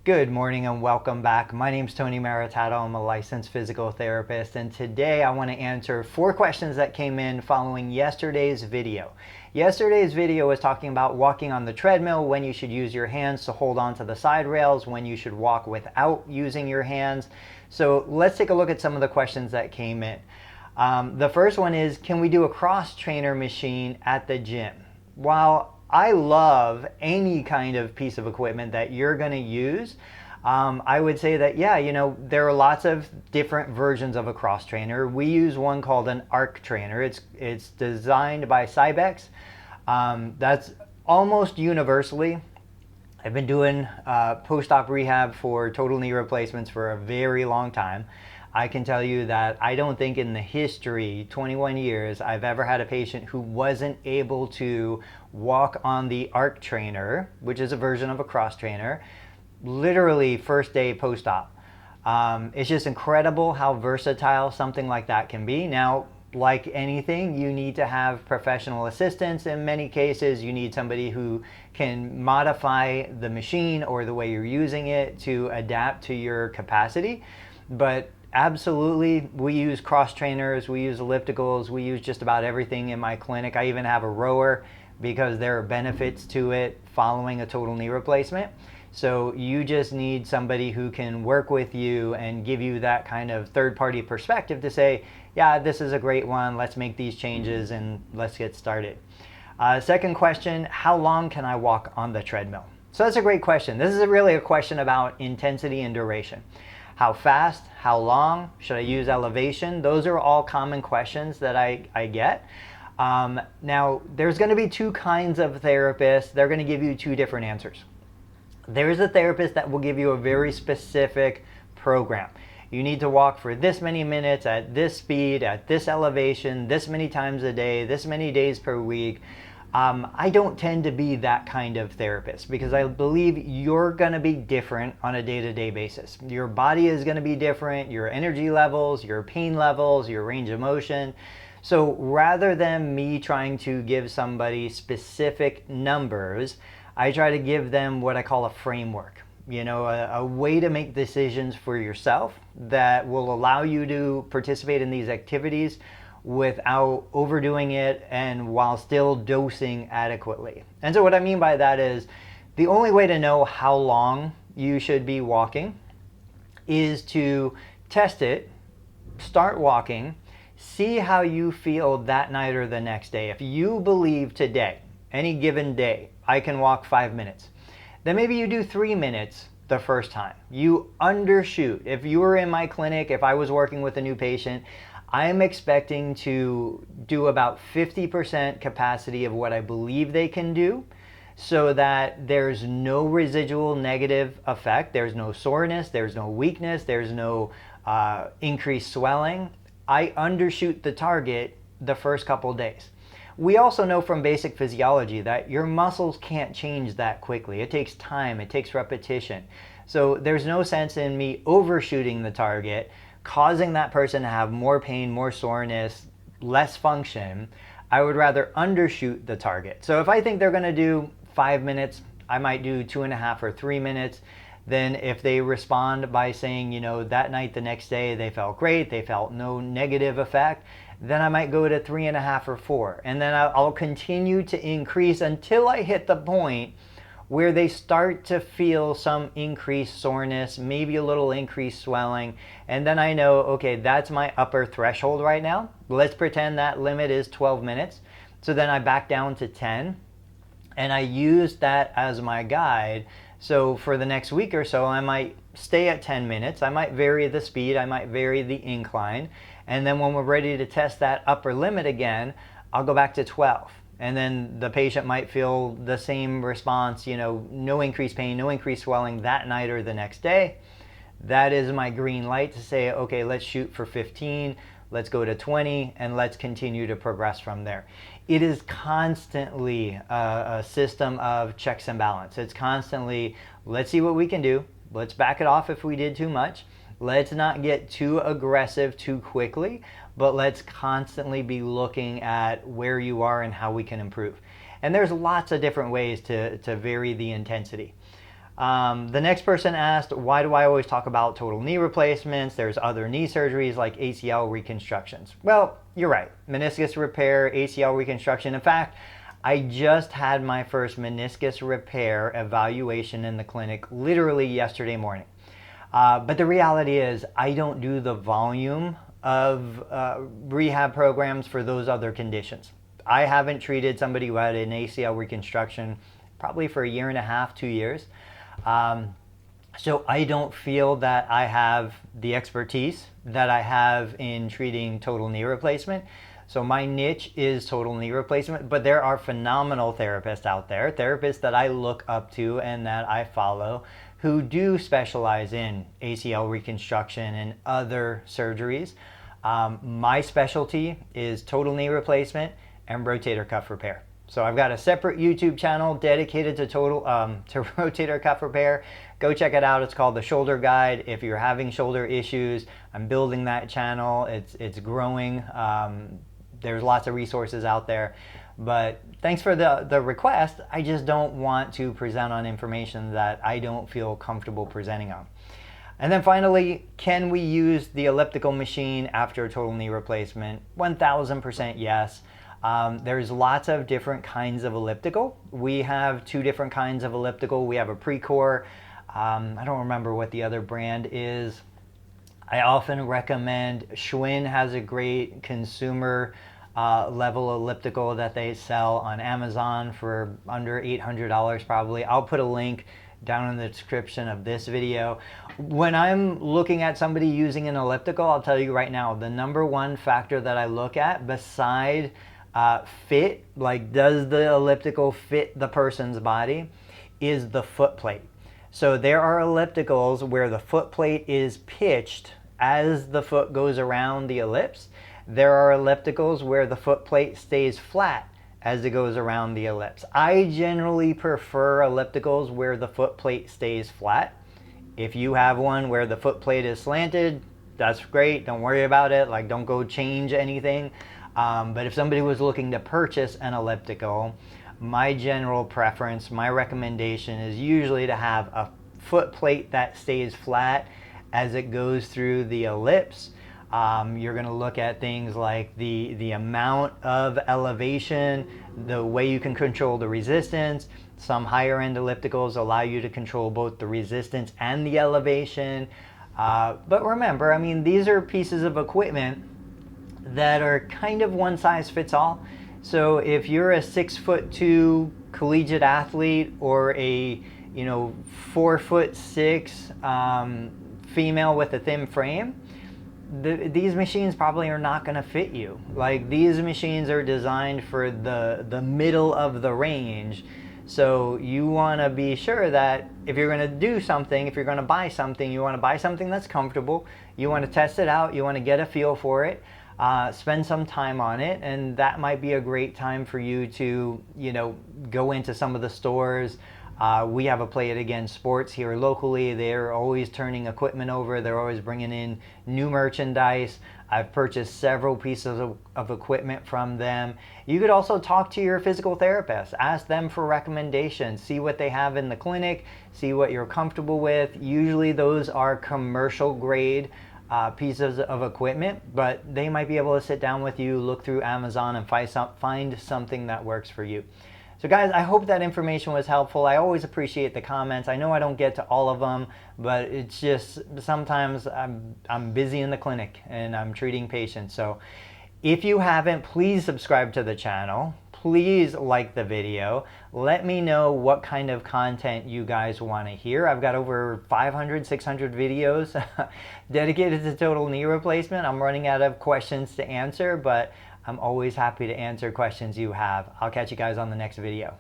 Good morning and welcome back. My name is Tony Maritato. I'm a licensed physical therapist, and today I want to answer 4 questions that came in following yesterday's video. Yesterday's video was talking about walking on the treadmill, when you should use your hands to hold on to the side rails, when you should walk without using your hands. So let's take a look at some of the questions that came in. The first one is, can we do a cross trainer machine at the gym? While I love any kind of piece of equipment that you're going to use, I would say that, yeah, there are lots of different versions of a cross trainer. We use one called an arc trainer. It's designed by Cybex. That's almost universally. I've been doing post-op rehab for total knee replacements for a very long time. I can tell you that I don't think in the history, 21 years, I've ever had a patient who wasn't able to walk on the arc trainer, which is a version of a cross trainer, literally first day post-op. It's just incredible how versatile something like that can be. Now, like anything, you need to have professional assistance. In many cases, you need somebody who can modify the machine or the way you're using it to adapt to your capacity. But absolutely, we use cross trainers, we use ellipticals, we use just about everything in my clinic. I even have a rower because there are benefits to it following a total knee replacement. So you just need somebody who can work with you and give you that kind of third-party perspective to say, yeah, this is a great one, let's make these changes and let's get started. Second question, how long can I walk on the treadmill? So that's a great question. This is really a question about intensity and duration. How fast, how long, should I use elevation? Those are all common questions that I get. Now, there's going to be 2 kinds of therapists. They're going to give you 2 different answers. There's a therapist that will give you a very specific program. You need to walk for this many minutes at this speed, at this elevation, this many times a day, this many days per week. I don't tend to be that kind of therapist because I believe you're going to be different on a day-to-day basis. Your body is going to be different, your energy levels, your pain levels, your range of motion. So rather than me trying to give somebody specific numbers, I try to give them what I call a framework. A way to make decisions for yourself that will allow you to participate in these activities without overdoing it and while still dosing adequately. And so what I mean by that is the only way to know how long you should be walking is to test it, start walking, see how you feel that night or the next day. If you believe today, any given day, I can walk 5 minutes, then maybe you do 3 minutes the first time. You undershoot. If you were in my clinic, if I was working with a new patient, I'm expecting to do about 50% capacity of what I believe they can do so that there's no residual negative effect. There's no soreness, there's no weakness, there's no increased swelling. I undershoot the target the first couple days. We also know from basic physiology that your muscles can't change that quickly. It takes time, it takes repetition. So there's no sense in me overshooting the target, causing that person to have more pain, more soreness, less function. I would rather undershoot the target. So if I think they're going to do 5 minutes, I might do 2.5 or 3 minutes. Then if they respond by saying, that night, the next day, they felt great, they felt no negative effect, then I might go to 3.5 or 4. And then I'll continue to increase until I hit the point where they start to feel some increased soreness, maybe a little increased swelling, and then I know, okay, that's my upper threshold right now. Let's pretend that limit is 12 minutes. So then I back down to 10, and I use that as my guide. So for the next week or so, I might stay at 10 minutes. I might vary the speed, I might vary the incline, and then when we're ready to test that upper limit again, I'll go back to 12. And then the patient might feel the same response, no increased pain, no increased swelling that night or the next day. That is my green light to say, okay, let's shoot for 15, let's go to 20, and let's continue to progress from there. It is constantly a system of checks and balance. It's constantly, let's see what we can do. Let's back it off if we did too much. Let's not get too aggressive too quickly, but let's constantly be looking at where you are and how we can improve. And there's lots of different ways to vary the intensity. The next person asked, why do I always talk about total knee replacements? There's other knee surgeries like ACL reconstructions. Well, you're right. Meniscus repair, ACL reconstruction. In fact, I just had my first meniscus repair evaluation in the clinic literally yesterday morning. But the reality is I don't do the volume of rehab programs for those other conditions. I haven't treated somebody who had an ACL reconstruction probably for 1.5 to 2 years. So I don't feel that I have the expertise that I have in treating total knee replacement. So my niche is total knee replacement, but there are phenomenal therapists out there, therapists that I look up to and that I follow, who do specialize in ACL reconstruction and other surgeries. My specialty is total knee replacement and rotator cuff repair. So I've got a separate YouTube channel dedicated to rotator cuff repair. Go check it out. It's called The Shoulder Guide. If you're having shoulder issues, I'm building that channel. It's growing. There's lots of resources out there. But thanks for the request. I just don't want to present on information that I don't feel comfortable presenting on. And then finally, can we use the elliptical machine after a total knee replacement? 1000% yes. There's lots of different kinds of elliptical. We have 2 different kinds of elliptical. We have a Precor. I don't remember what the other brand is. I often recommend Schwinn has a great consumer level elliptical that they sell on Amazon for under $800 probably. I'll put a link down in the description of this video. When I'm looking at somebody using an elliptical, I'll tell you right now, the #1 factor that I look at beside fit, like does the elliptical fit the person's body, is the foot plate. So there are ellipticals where the foot plate is pitched as the foot goes around the ellipse. There are ellipticals where the foot plate stays flat as it goes around the ellipse. I generally prefer ellipticals where the foot plate stays flat. If you have one where the foot plate is slanted, that's great. Don't worry about it. Like, don't go change anything. But if somebody was looking to purchase an elliptical, my general preference, my recommendation is usually to have a foot plate that stays flat as it goes through the ellipse. You're going to look at things like the amount of elevation, the way you can control the resistance. Some higher end ellipticals allow you to control both the resistance and the elevation. But remember, I mean, these are pieces of equipment that are kind of one size fits all. So if you're a 6'2" collegiate athlete or a 4'6" female with a thin frame, these machines probably are not going to fit you. Like, these machines are designed for the middle of the range. So you want to be sure that if you're going to do something, if you're going to buy something, you want to buy something that's comfortable. You want to test it out. You want to get a feel for it. Spend some time on it, and that might be a great time for you to, go into some of the stores. We have a Play It Again Sports here locally. They're always turning equipment over. They're always bringing in new merchandise. I've purchased several pieces of equipment from them. You could also talk to your physical therapist. Ask them for recommendations. See what they have in the clinic. See what you're comfortable with. Usually those are commercial grade pieces of equipment, but they might be able to sit down with you, look through Amazon, and find something that works for you. So guys, I hope that information was helpful. I always appreciate the comments. I know I don't get to all of them, but it's just sometimes I'm busy in the clinic and I'm treating patients. So if you haven't, please subscribe to the channel. Please like the video. Let me know what kind of content you guys want to hear. I've got over 500, 600 videos dedicated to total knee replacement. I'm running out of questions to answer, but I'm always happy to answer questions you have. I'll catch you guys on the next video.